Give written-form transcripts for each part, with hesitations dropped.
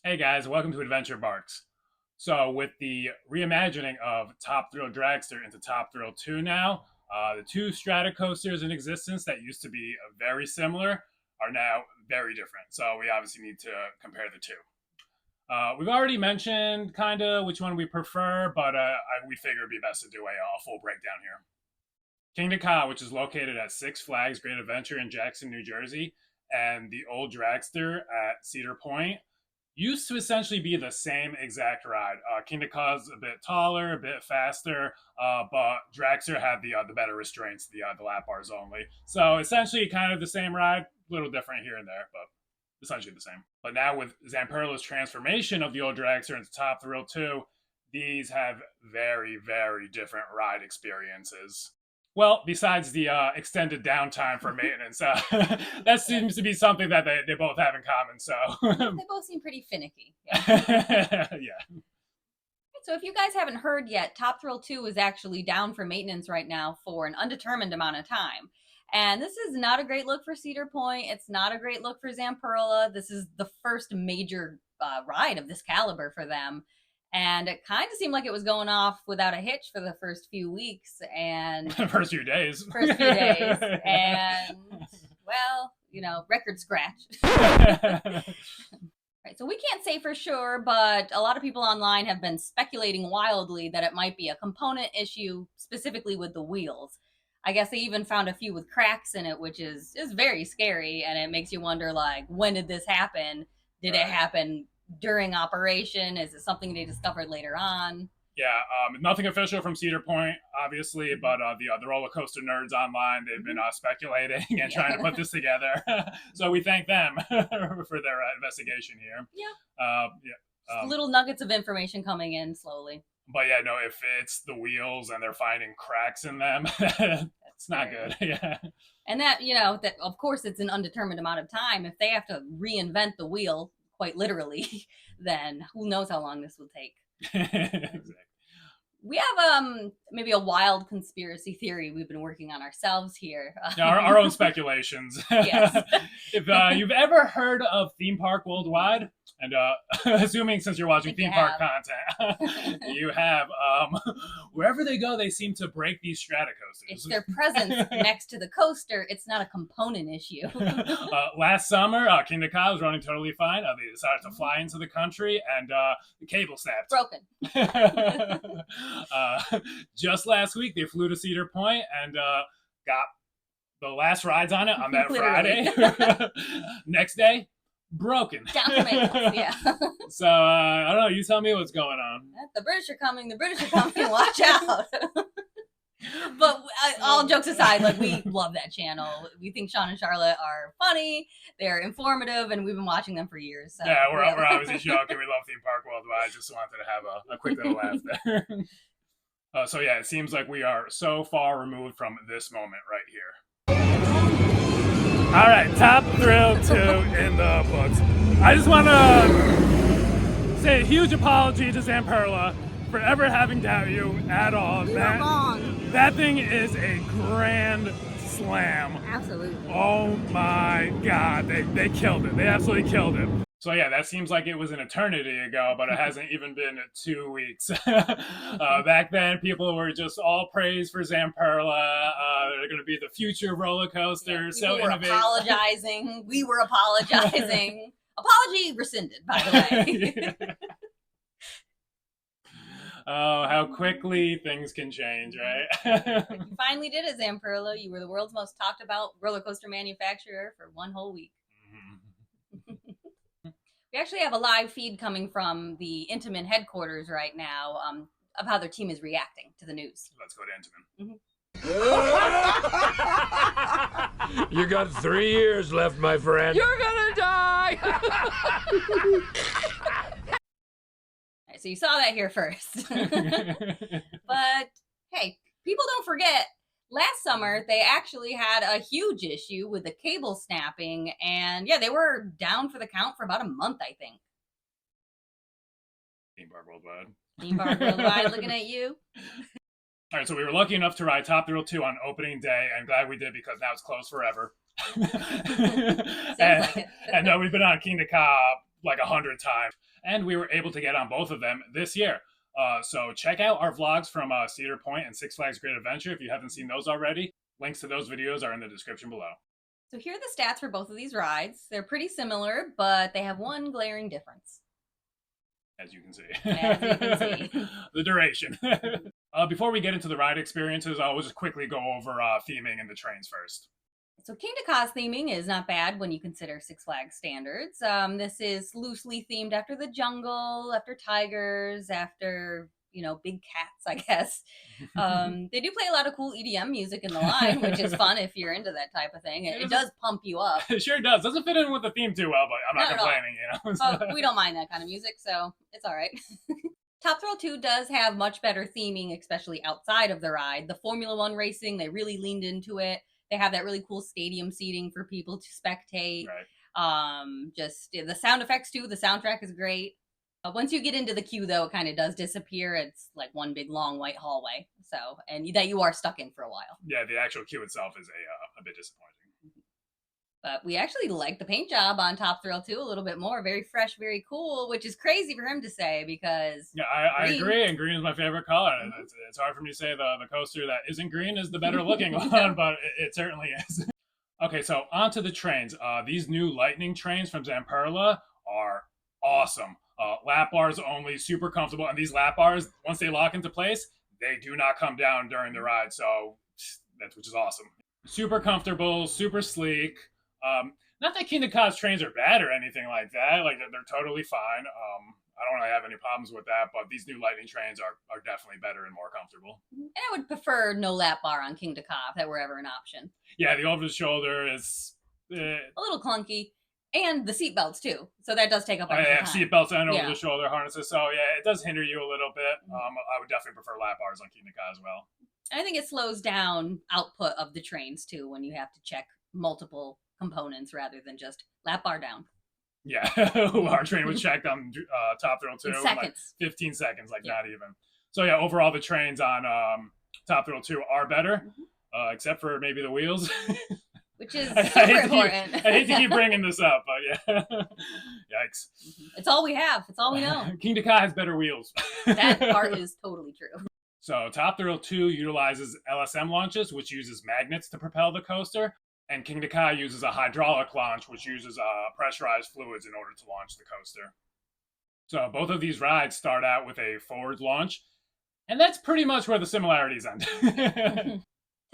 Hey guys, welcome to Adventure Barks. So, with the reimagining of Top Thrill Dragster into Top Thrill 2 now, the two Strata coasters in existence that used to be very similar are now very different. So, we obviously need to compare the two. We've already mentioned kind of which one we prefer, but we figure it'd be best to do a full breakdown here. Kingda, which is located at Six Flags Great Adventure in Jackson, New Jersey, and the old Dragster at Cedar Point used to essentially be the same exact ride. Kingda is a bit taller, a bit faster, but Dragster had the better restraints, the lap bars only. So essentially, kind of the same ride, a little different here and there, but essentially the same. But now with Zamperla's transformation of the old Dragster into Top Thrill 2, these have very, very different ride experiences. Well, besides the extended downtime for maintenance, that seems to be something that they both have in common. So, They both seem pretty finicky. Yeah. Yeah. So if you guys haven't heard yet, Top Thrill 2 is actually down for maintenance right now for an undetermined amount of time. And this is not a great look for Cedar Point. It's not a great look for Zamperla. This is the first major ride of this caliber for them. And it kind of seemed like it was going off without a hitch for the first few weeks and First few days. And well, record scratch. Right, so we can't say for sure, but a lot of people online have been speculating wildly that it might be a component issue, specifically with the wheels. I guess they even found a few with cracks in it, which is very scary, and it makes you wonder, like, when did this happen? Did it happen during operation? Is it something they discovered later on? Yeah, nothing official from Cedar Point, obviously, but the roller coaster nerds online, they've been speculating and trying to put this together. So we thank them for their investigation here. Yeah. Little nuggets of information coming in slowly. But yeah, no, if it's the wheels and they're finding cracks in them, it's not good. Yeah. And that, that of course it's an undetermined amount of time. If they have to reinvent the wheel, quite literally, then who knows how long this will take. Exactly. We have maybe a wild conspiracy theory we've been working on ourselves here. Our own speculations. Yes. If you've ever heard of Theme Park Worldwide, and assuming since you're watching theme park content, you have, wherever they go, they seem to break these strata coasters. It's their presence next to the coaster. It's not a component issue. Last summer, Kingda was running totally fine. They decided to fly into the country, and the cable snapped. Broken. Just last week, they flew to Cedar Point and got the last rides on it on that Friday. Next day, broken. Down to maintenance, yeah. So, I don't know. You tell me what's going on. The British are coming. The British are coming. Watch out. But all jokes aside, like, we love that channel. We think Sean and Charlotte are funny. They're informative, and we've been watching them for years. So yeah, we're obviously joking. We love Theme Park Worldwide. Just wanted to have a quick little laugh there. So yeah, it seems like we are so far removed from this moment right here. All right, Top Thrill 2 in the books. I just want to say a huge apology to Zamperla for ever having doubt you at all. You're wrong. That thing is a grand slam. Absolutely. Oh my God, they killed it. They absolutely killed it. So yeah, that seems like it was an eternity ago, but it hasn't even been 2 weeks. Back then, people were just all praise for Zamperla. They're going to be the future roller coasters. Yeah, so we were apologizing. We were apologizing. Apology rescinded, by the way. Oh, how quickly things can change, right? You finally did it, Zamperla. You were the world's most talked about roller coaster manufacturer for 1 whole week. We actually have a live feed coming from the Intamin headquarters right now of how their team is reacting to the news. Let's go to Intamin. You got 3 years left, my friend. You're gonna die! So you saw that here first. But hey, people don't forget, last summer they actually had a huge issue with the cable snapping, and yeah, they were down for the count for about a month, I think. Theme Park Worldwide. Theme Park Worldwide, looking at you. All right, so we were lucky enough to ride Top Thrill 2 on opening day, and glad we did because now it's closed forever. Seems like it. And we've been on Kingda like 100 times. And we were able to get on both of them this year. So check out our vlogs from Cedar Point and Six Flags Great Adventure if you haven't seen those already. Links to those videos are in the description below. So here are the stats for both of these rides. They're pretty similar, but they have one glaring difference. As you can see. As you can see. The duration. Before we get into the ride experiences, I'll just quickly go over theming in the trains first. So Kingda's theming is not bad when you consider Six Flags standards. This is loosely themed after the jungle, after tigers, after, big cats, I guess. They do play a lot of cool EDM music in the line, which is fun if you're into that type of thing. It does pump you up. It sure does. Doesn't fit in with the theme too well, but I'm not complaining, We don't mind that kind of music, so it's all right. Top Thrill 2 does have much better theming, especially outside of the ride. The Formula One racing, they really leaned into it. They have that really cool stadium seating for people to spectate. Right. Just the sound effects too. The soundtrack is great. Once you get into the queue, though, it kind of does disappear. It's like one big long white hallway. So, and that you are stuck in for a while. Yeah, the actual queue itself is a bit disappointing. But we actually like the paint job on Top Thrill 2 a little bit more. Very fresh, very cool, which is crazy for him to say because... Yeah, I agree, and green is my favorite color. Mm-hmm. It's hard for me to say the coaster that isn't green is the better looking one, but it certainly is. Okay, so on to the trains. These new Lightning trains from Zamperla are awesome. Lap bars only, super comfortable, and these lap bars, once they lock into place, they do not come down during the ride, so which is awesome. Super comfortable, super sleek. Not that Kingda's trains are bad or anything like that. Like they're totally fine. I don't really have any problems with that, but these new Lightning trains are definitely better and more comfortable. And I would prefer no lap bar on Kingda if that were ever an option. Yeah, the over the shoulder is a little clunky, and the seat belts too. So that does take up extra time. Seat belts and over the shoulder harnesses. So yeah, it does hinder you a little bit. I would definitely prefer lap bars on Kingda as well. And I think it slows down output of the trains too when you have to check multiple components rather than just lap bar down. Yeah, our train was checked on Top Thrill 2 in like 15 seconds, not even. So yeah, overall the trains on Top Thrill 2 are better, except for maybe the wheels. Which is super important. I hate to keep bringing this up, but yeah. Yikes. It's all we have. It's all we know. Kingda has better wheels. That part is totally true. So Top Thrill 2 utilizes LSM launches, which uses magnets to propel the coaster. And Kingda uses a hydraulic launch, which uses pressurized fluids in order to launch the coaster. So both of these rides start out with a forward launch, and that's pretty much where the similarities end.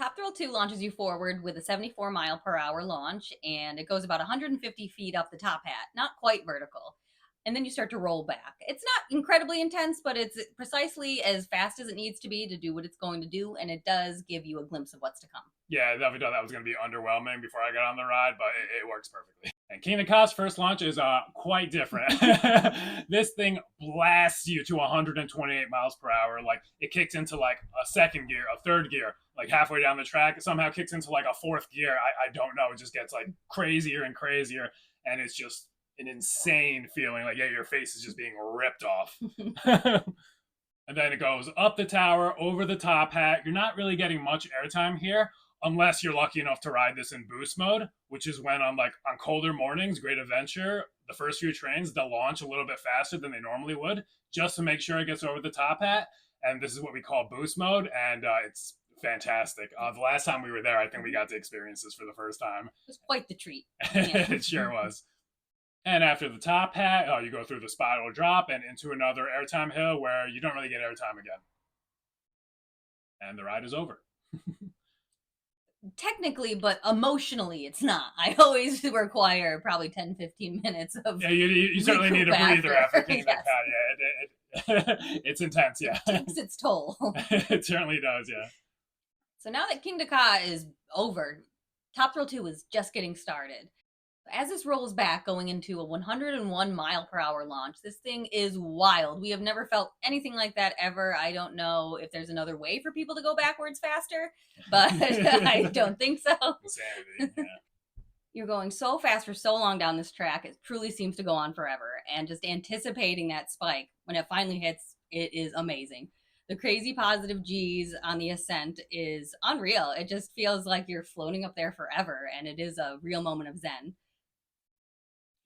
Top Thrill 2 launches you forward with a 74 mile per hour launch, and it goes about 150 feet up the top hat, not quite vertical. And then you start to roll back. It's not incredibly intense, but it's precisely as fast as it needs to be to do what it's going to do, and it does give you a glimpse of what's to come. Yeah, I definitely thought that was going to be underwhelming before I got on the ride, but it works perfectly. And Kingda's first launch is quite different. This thing blasts you to 128 miles per hour. Like, it kicks into like a second gear, a third gear, like halfway down the track. It somehow kicks into like a fourth gear. I don't know. It just gets like crazier and crazier, and it's just an insane feeling. Like, your face is just being ripped off. And then it goes up the tower, over the top hat. You're not really getting much airtime here, unless you're lucky enough to ride this in boost mode, which is when on colder mornings, Great Adventure, the first few trains, they'll launch a little bit faster than they normally would, just to make sure it gets over the top hat. And this is what we call boost mode, and it's fantastic. The last time we were there, I think we got to experience this for the first time. It was quite the treat. Yeah. It sure was. And after the top hat, you go through the spiral drop and into another airtime hill where you don't really get airtime again. And the ride is over. Technically, but emotionally, it's not. I always require probably 10-15 minutes of you certainly need a breather after Kingda. Yes. Yeah, it's intense, yeah. It takes its toll. It certainly does, yeah. So now that Kingda is over, Top Thrill 2 is just getting started. As this rolls back going into a 101 mile per hour launch, this thing is wild. We have never felt anything like that ever. I don't know if there's another way for people to go backwards faster, but I don't think so. Insanity, yeah. You're going so fast for so long down this track, it truly seems to go on forever. And just anticipating that spike when it finally hits, it is amazing. The crazy positive G's on the ascent is unreal. It just feels like you're floating up there forever, and it is a real moment of zen.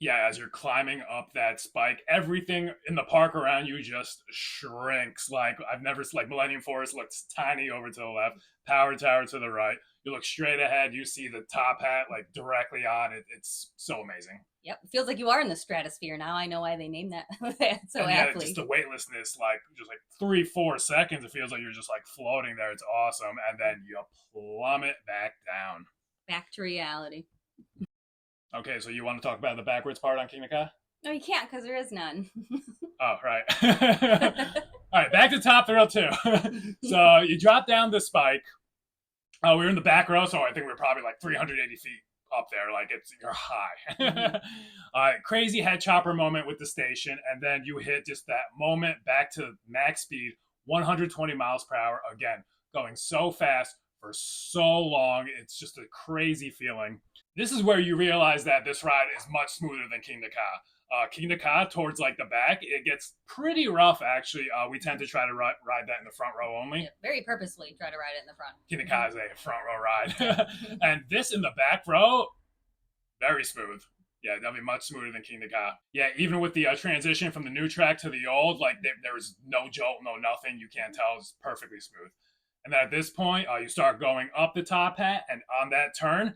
Yeah, as you're climbing up that spike, everything in the park around you just shrinks. Like I've never like Millennium Forest looks tiny over to the left, Power Tower to the right. You look straight ahead, you see the top hat like directly on it. It's so amazing. Yep, it feels like you are in the stratosphere now. I know why they named that so And yeah, aptly. just the weightlessness, like just like 3-4 seconds, it feels like you're just like floating there. It's awesome, and then you plummet back down. Back to reality. Okay, so you want to talk about the backwards part on Kingda? No, you can't because there is none. Oh, right. All right, back to Top Thrill 2. So you drop down the spike. We were in the back row, so I think we were probably like 380 feet up there. Like you're high. Crazy head chopper moment with the station, and then you hit just that moment back to max speed, 120 miles per hour. Again, going so fast for so long. It's just a crazy feeling. This is where you realize that this ride is much smoother than Kingda. Kingda towards like the back, it gets pretty rough actually. We tend to try to ride that in the front row only. Yeah, very purposefully try to ride it in the front. Kingda is a front row ride. And this in the back row, very smooth. Yeah, that'll be much smoother than Kingda. Yeah, even with the transition from the new track to the old, like there was no jolt, no nothing. You can't tell. It's perfectly smooth. And then at this point, you start going up the top hat, and on that turn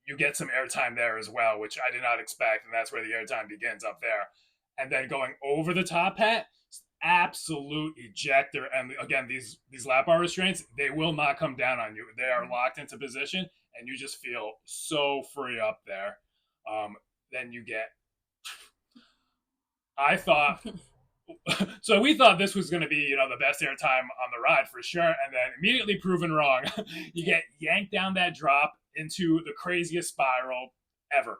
you get some airtime there as well, which I did not expect, and that's where the airtime begins up there. And then going over the top hat, absolute ejector. And again, these lap bar restraints, they will not come down on you. They are locked into position, and you just feel so free up there. Then you get, I thought, so we thought this was going to be, the best airtime on the ride for sure, and then immediately proven wrong. You get yanked down that drop into the craziest spiral ever.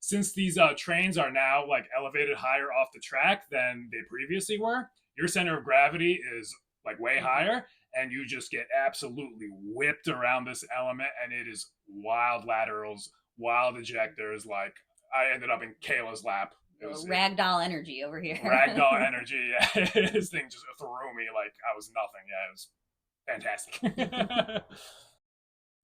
Since these trains are now like elevated higher off the track than they previously were, your center of gravity is like way higher, and you just get absolutely whipped around this element, and it is wild laterals, wild ejectors. Like I ended up in Kayla's lap. It was ragdoll energy over here. Ragdoll energy. Yeah. This thing just threw me like I was nothing. Yeah, it was fantastic.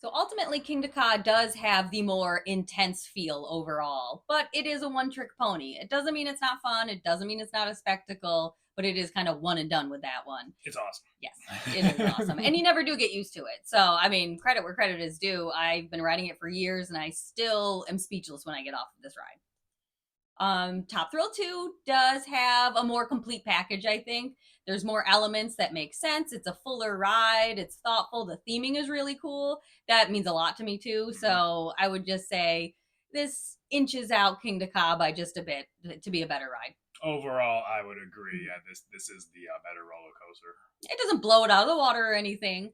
So ultimately, Kingda does have the more intense feel overall, but it is a one-trick pony. It doesn't mean it's not fun. It doesn't mean it's not a spectacle, but it is kind of one and done with that one. It's awesome. Yes, it is awesome. And you never do get used to it. So, I mean, credit where credit is due. I've been riding it for years, and I still am speechless when I get off of this ride. Top Thrill 2 does have a more complete package, I think. There's more elements that make sense. It's a fuller ride. It's thoughtful. The theming is really cool. That means a lot to me too. So I would just say this inches out Kingda by just a bit to be a better ride. Overall, I would agree. Yeah, this is the better roller coaster. It doesn't blow it out of the water or anything.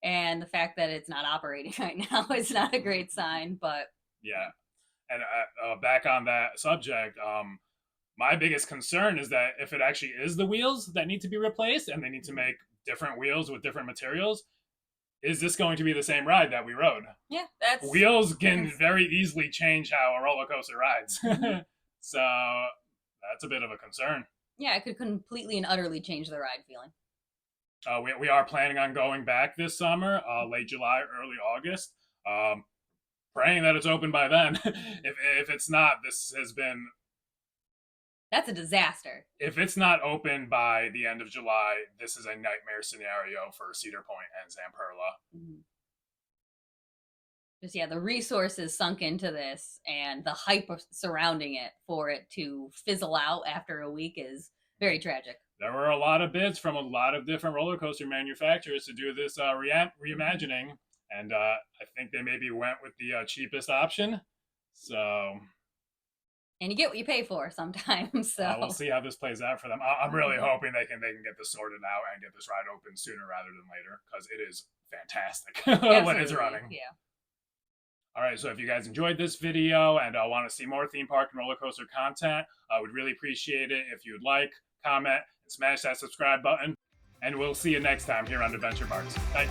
And the fact that it's not operating right now is not a great sign, but yeah. And back on that subject, my biggest concern is that if it actually is the wheels that need to be replaced and they need to make different wheels with different materials, is this going to be the same ride that we rode? Yeah, that's... Wheels can very easily change how a roller coaster rides. So that's a bit of a concern. Yeah, it could completely and utterly change the ride feeling. We are planning on going back this summer, late July, early August. Praying that it's open by then. If it's not, this has been... That's a disaster. If it's not open by the end of July, this is a nightmare scenario for Cedar Point and Zamperla. Mm-hmm. Just, yeah, the resources sunk into this and the hype surrounding it for it to fizzle out after a week is very tragic. There were a lot of bids from a lot of different roller coaster manufacturers to do this reimagining, and I think they maybe went with the cheapest option. So... And you get what you pay for sometimes. So we'll see how this plays out for them. I'm really hoping they can get this sorted out and get this ride open sooner rather than later, because it is fantastic when it's running. Yeah. All right, so if you guys enjoyed this video and want to see more theme park and roller coaster content, I would really appreciate it if you'd like, comment, and smash that subscribe button. And we'll see you next time here on Adventure Barks. Bye.